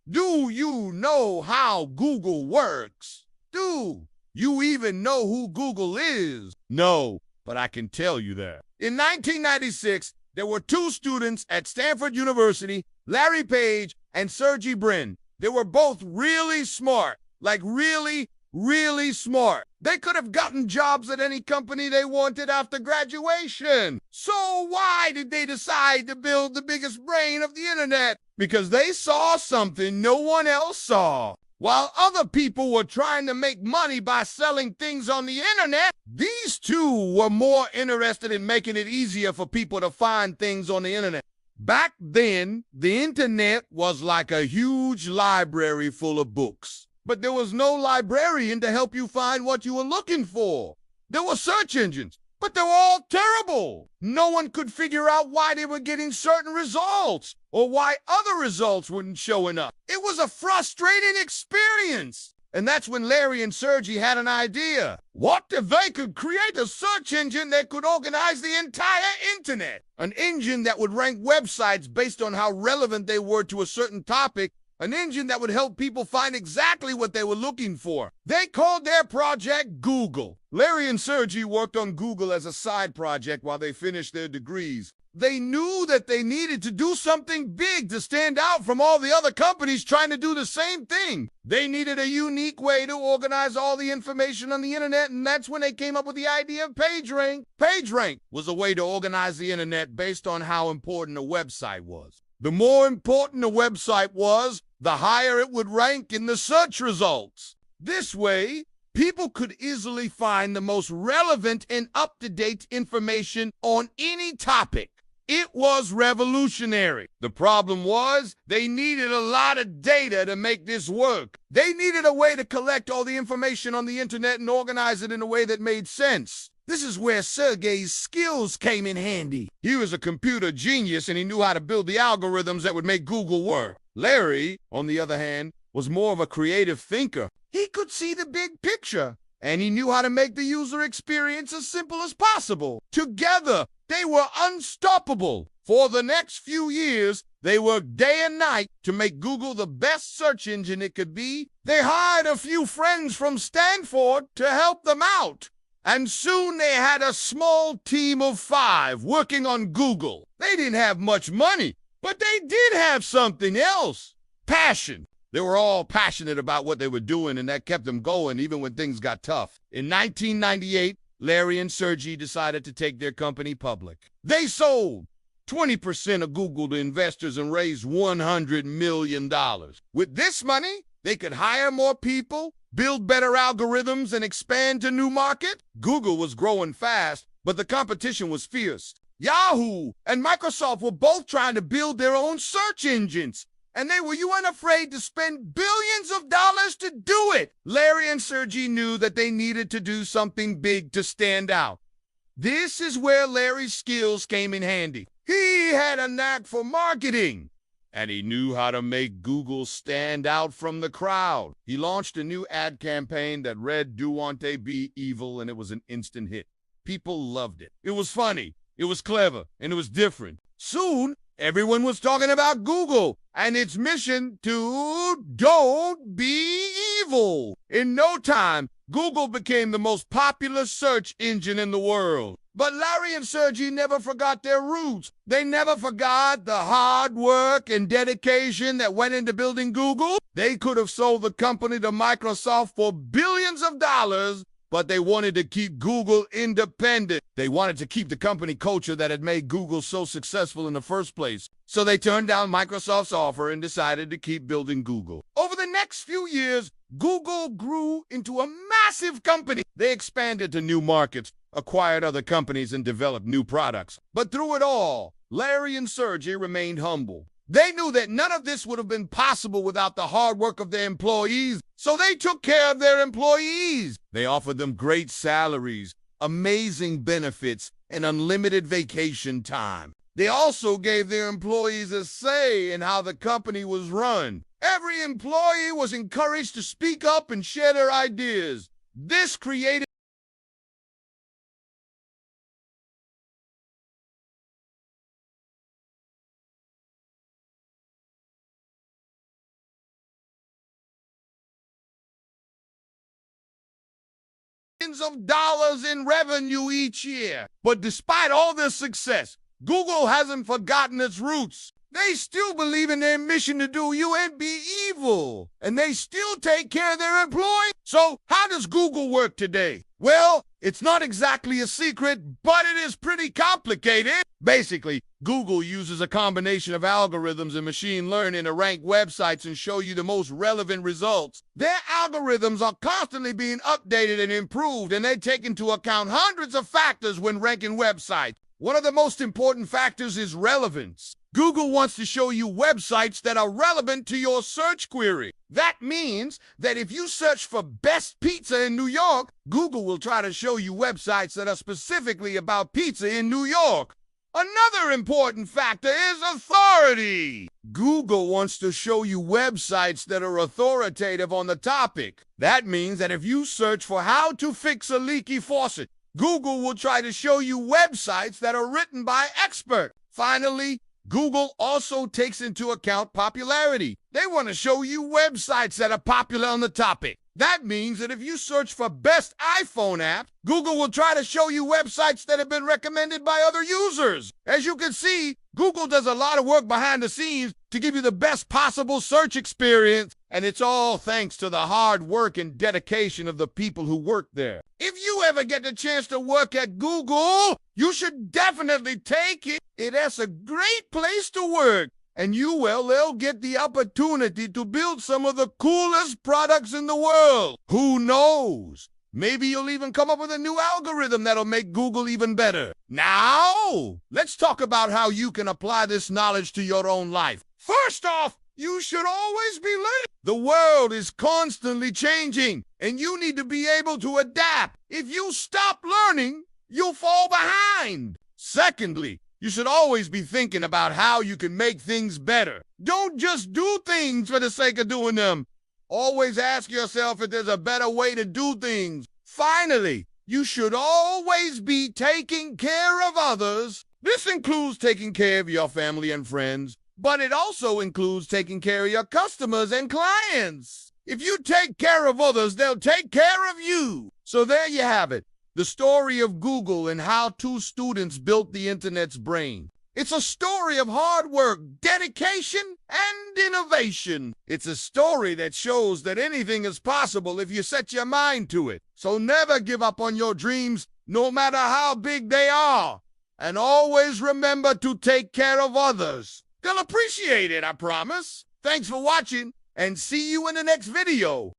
Do you know how Google works? Do you even know who Google is? No, but I can tell you that. In 1996, there were two students at Stanford University, Larry Page and Sergey Brin. They were both really smart, like really smart. They could have gotten jobs at any company they wanted after graduation. So why did they decide to build the biggest brain of the internet? Because they saw something no one else saw. While other people were trying to make money by selling things on the internet, these two were more interested in making it easier for people to find things on the internet. Back then, the internet was like a huge library full of books. But there was no librarian to help you find what you were looking for. There were search engines, but they were all terrible. No one could figure out why they were getting certain results or why other results weren't showing up. It was a frustrating experience. And that's when Larry and Sergey had an idea. What if they could create a search engine that could organize the entire internet? An engine that would rank websites based on how relevant they were to a certain topic. An engine that would help people find exactly what they were looking for. They called their project Google. Larry and Sergey worked on Google as a side project while they finished their degrees. They knew that they needed to do something big to stand out from all the other companies trying to do the same thing. They needed a unique way to organize all the information on the internet, and that's when they came up with the idea of PageRank. PageRank was a way to organize the internet based on how important a website was. The more important a website was, the higher it would rank in the search results. This way, people could easily find the most relevant and up-to-date information on any topic. It was revolutionary. The problem was, they needed a lot of data to make this work. They needed a way to collect all the information on the internet and organize it in a way that made sense. This is where Sergey's skills came in handy. He was a computer genius and he knew how to build the algorithms that would make Google work. Larry, on the other hand, was more of a creative thinker. He could see the big picture, and he knew how to make the user experience as simple as possible. Together, they were unstoppable. For the next few years, they worked day and night to make Google the best search engine it could be. They hired a few friends from Stanford to help them out. And soon they had a small team of 5 working on Google. They didn't have much money, but they did have something else. Passion. They were all passionate about what they were doing, and that kept them going even when things got tough. In 1998, Larry and Sergey decided to take their company public. They sold 20% of Google to investors and raised $100 million. With this money, they could hire more people, build better algorithms, and expand to new markets. Google was growing fast, but the competition was fierce. Yahoo and Microsoft were both trying to build their own search engines, and they were unafraid to spend billions of dollars to do it. Larry and Sergey knew that they needed to do something big to stand out. This is where Larry's skills came in handy. He had a knack for marketing, and he knew how to make Google stand out from the crowd. He launched a new ad campaign that read, "Do want they be evil," and it was an instant hit. People loved it. It was funny, it was clever, and it was different. Soon, everyone was talking about Google and its mission to don't be evil. In no time, Google became the most popular search engine in the world. But Larry and Sergey never forgot their roots. They never forgot the hard work and dedication that went into building Google. They could have sold the company to Microsoft for billions of dollars, but they wanted to keep Google independent. They wanted to keep the company culture that had made Google so successful in the first place. So they turned down Microsoft's offer and decided to keep building Google. Over the next few years, Google grew into a massive company. They expanded to new markets, acquired other companies, and developed new products. But through it all, Larry and Sergey remained humble. They knew that none of this would have been possible without the hard work of their employees, so they took care of their employees. They offered them great salaries, amazing benefits, and unlimited vacation time. They also gave their employees a say in how the company was run. Every employee was encouraged to speak up and share their ideas. This created billions of dollars in revenue each year. But despite all this success, Google hasn't forgotten its roots. They still believe in their mission to do you and be evil, and they still take care of their employees. So how does Google work today? Well, it's not exactly a secret, but it is pretty complicated. Basically, Google uses a combination of algorithms and machine learning to rank websites and show you the most relevant results. Their algorithms are constantly being updated and improved, and they take into account hundreds of factors when ranking websites. One of the most important factors is relevance. Google wants to show you websites that are relevant to your search query. That means that if you search for best pizza in New York, Google will try to show you websites that are specifically about pizza in New York. Another important factor is authority. Google wants to show you websites that are authoritative on the topic. That means that if you search for how to fix a leaky faucet, Google will try to show you websites that are written by experts. Finally, Google also takes into account popularity. They want to show you websites that are popular on the topic. That means that if you search for best iPhone app, Google will try to show you websites that have been recommended by other users. As you can see, Google does a lot of work behind the scenes to give you the best possible search experience, and it's all thanks to the hard work and dedication of the people who work there. If you ever get the chance to work at Google, you should definitely take it. It's a great place to work, and they'll get the opportunity to build some of the coolest products in the world. Who knows? Maybe you'll even come up with a new algorithm that'll make Google even better. Now, let's talk about how you can apply this knowledge to your own life. First off, you should always be learning. The world is constantly changing, and you need to be able to adapt. If you stop learning, you'll fall behind. Secondly, you should always be thinking about how you can make things better. Don't just do things for the sake of doing them. Always ask yourself if there's a better way to do things. Finally, you should always be taking care of others. This includes taking care of your family and friends, but it also includes taking care of your customers and clients. If you take care of others, they'll take care of you. So there you have it. The story of Google and how two students built the internet's brain. It's a story of hard work, dedication, and innovation. It's a story that shows that anything is possible if you set your mind to it. So never give up on your dreams, no matter how big they are. And always remember to take care of others. They'll appreciate it, I promise. Thanks for watching, and see you in the next video.